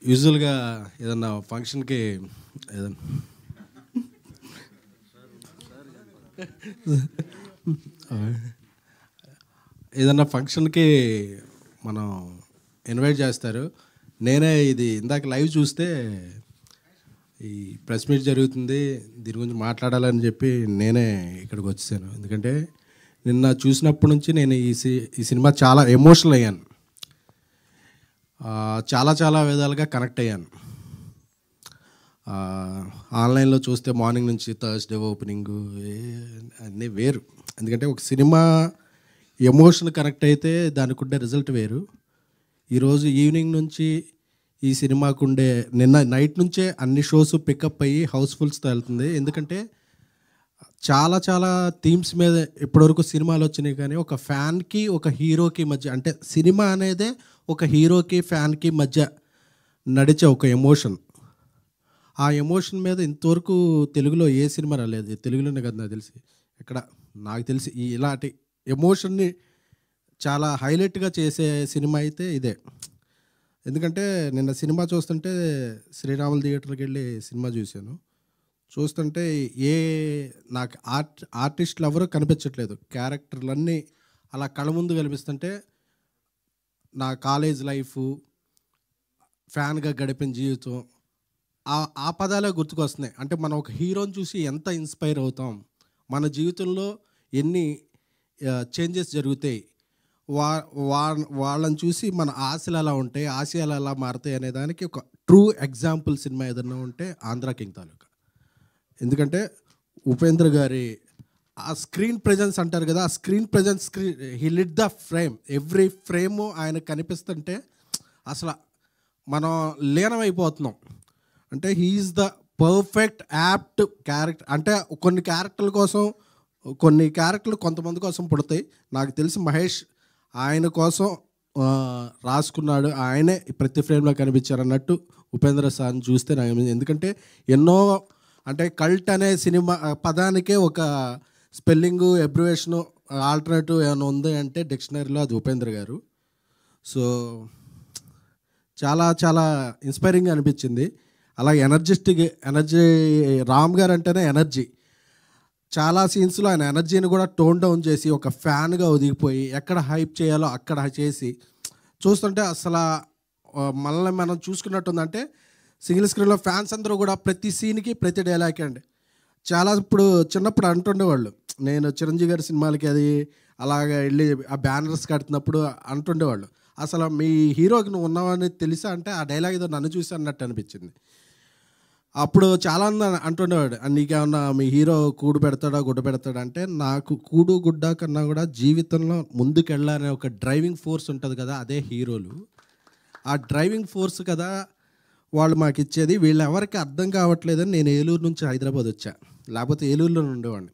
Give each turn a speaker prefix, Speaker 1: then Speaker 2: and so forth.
Speaker 1: యూజువల్‌గా ఏదన్నా ఫంక్షన్‌కి ఏదన్నా ఏదన్నా ఫంక్షన్‌కి మనం ఇన్వైట్ చేస్తారు. నేనే ఇది ఇందాక లైవ్ చూస్తే ఈ ప్రెస్ మీట్ జరుగుతుంది. దీని గురించి మాట్లాడాలని చెప్పి నేనే ఇక్కడికి వచ్చేసాను. ఎందుకంటే నిన్న చూసినప్పటి నుంచి నేను ఈ సినిమా చాలా ఎమోషనల్ అయ్యాను. చాలా చాలా విధాలుగా కనెక్ట్ అయ్యాను. ఆన్లైన్లో చూస్తే మార్నింగ్ నుంచి థర్స్డే ఓపెనింగు అన్నీ వేరు. ఎందుకంటే ఒక సినిమా ఎమోషన్ కనెక్ట్ అయితే దానికి ఉండే రిజల్ట్ వేరు. ఈరోజు ఈవినింగ్ నుంచి ఈ సినిమాకు ఉండే నిన్న నైట్ నుంచే అన్ని షోస్ పికప్ అయ్యి హౌస్ఫుల్స్తో వెళ్తుంది. ఎందుకంటే చాలా చాలా థీమ్స్ మీద ఇప్పటివరకు సినిమాలు వచ్చినాయి, కానీ ఒక ఫ్యాన్కి ఒక హీరోకి మధ్య, అంటే సినిమా అనేదే ఒక హీరోకి ఫ్యాన్కి మధ్య నడిచే ఒక ఎమోషన్. ఆ ఎమోషన్ మీద ఇంతవరకు తెలుగులో ఏ సినిమా రాలేదు. తెలుగులోనే కదా నాకు తెలిసి, నాకు తెలిసి ఇలాంటి ఎమోషన్ని చాలా హైలైట్గా చేసే సినిమా అయితే ఇదే. ఎందుకంటే నిన్న సినిమా చూస్తుంటే శ్రీరాములు థియేటర్కి వెళ్ళి సినిమా చూశాను. చూస్తుంటే నాకు ఆర్టిస్టులు ఎవరూ కనిపించట్లేదు. క్యారెక్టర్లన్నీ అలా కళ్ళ ముందు కనిపిస్తుంటే నా కాలేజ్ లైఫు, ఫ్యాన్గా గడిపిన జీవితం, ఆ పదాలే గుర్తుకొస్తున్నాయి. అంటే మనం ఒక హీరోని చూసి ఎంత ఇన్స్పైర్ అవుతాం, మన జీవితంలో ఎన్ని చేంజెస్ జరుగుతాయి, వాళ్ళని చూసి మన ఆశలు ఎలా ఉంటాయి, ఆశయాలు ఎలా మారుతాయి అనే దానికి ఒక ట్రూ ఎగ్జాంపుల్ సినిమా ఏదన్నా ఉంటే ఆంధ్ర కింగ్ తాలూకా. ఎందుకంటే ఉపేంద్ర గారి ఆ స్క్రీన్ ప్రెజెన్స్ అంటారు కదా, ఆ screen presence, he lit the frame. Every frame ఆయన కనిపిస్తుంటే అసలు మనం లీనమైపోతున్నాం. అంటే he is the perfect apt character. అంటే కొన్ని క్యారెక్టర్లు కొంతమంది కోసం పుడతాయి. నాకు తెలిసి మహేష్ ఆయన కోసం రాసుకున్నాడు, ఆయనే ప్రతి ఫ్రేమ్లో కనిపించారు అన్నట్టు ఉపేంద్ర సార్ని చూస్తే నాకు, ఎందుకంటే ఎన్నో, అంటే కల్ట్ అనే సినిమా పదానికే ఒక స్పెల్లింగు, అబ్రివేషను, ఆల్టర్నేటివ్ ఏమైనా ఉంది అంటే డిక్షనరీలో అది ఉపేంద్ర గారు. సో చాలా చాలా ఇన్స్పైరింగ్గా అనిపించింది. అలాగే ఎనర్జీ రామ్ గారు అంటేనే ఎనర్జీ. చాలా సీన్స్లో ఆయన ఎనర్జీని కూడా టోన్ డౌన్ చేసి ఒక ఫ్యాన్గా ఒదిగిపోయి ఎక్కడ హైప్ చేయాలో అక్కడ చేసి చూస్తుంటే అసలు మనల్ని మనం చూసుకున్నట్టుందంటే సింగిల్ స్క్రీన్లో ఫ్యాన్స్ అందరూ కూడా ప్రతి సీన్కి ప్రతి డైలాగ్ అండి. చాలా ఇప్పుడు చిన్నప్పుడు అంటుండేవాళ్ళు, నేను చిరంజీవి గారి సినిమాలకి అది అలాగ వెళ్ళి ఆ బ్యానర్స్ కడుతున్నప్పుడు అంటుండేవాళ్ళు, అసలు మీ హీరోకి నువ్వు ఉన్నావని తెలుసా అంటే ఆ డైలాగ్ ఏదో నన్ను చూసి అన్నట్టు అనిపించింది. అప్పుడు చాలామంది అంటుండేవాడు, నీకేమన్నా మీ హీరో కూడు పెడతాడా గుడ్డ పెడతాడా అంటే, నాకు కూడు గుడ్డ కన్నా కూడా జీవితంలో ముందుకెళ్ళాలనే ఒక డ్రైవింగ్ ఫోర్స్ ఉంటుంది కదా, అదే హీరోలు. ఆ డ్రైవింగ్ ఫోర్స్ కదా వాళ్ళు మాకు ఇచ్చేది. వీళ్ళు ఎవరికి అర్థం కావట్లేదని నేను ఏలూరు నుంచి హైదరాబాద్ వచ్చా, లేకపోతే ఏలూరులో ఉండేవాడిని.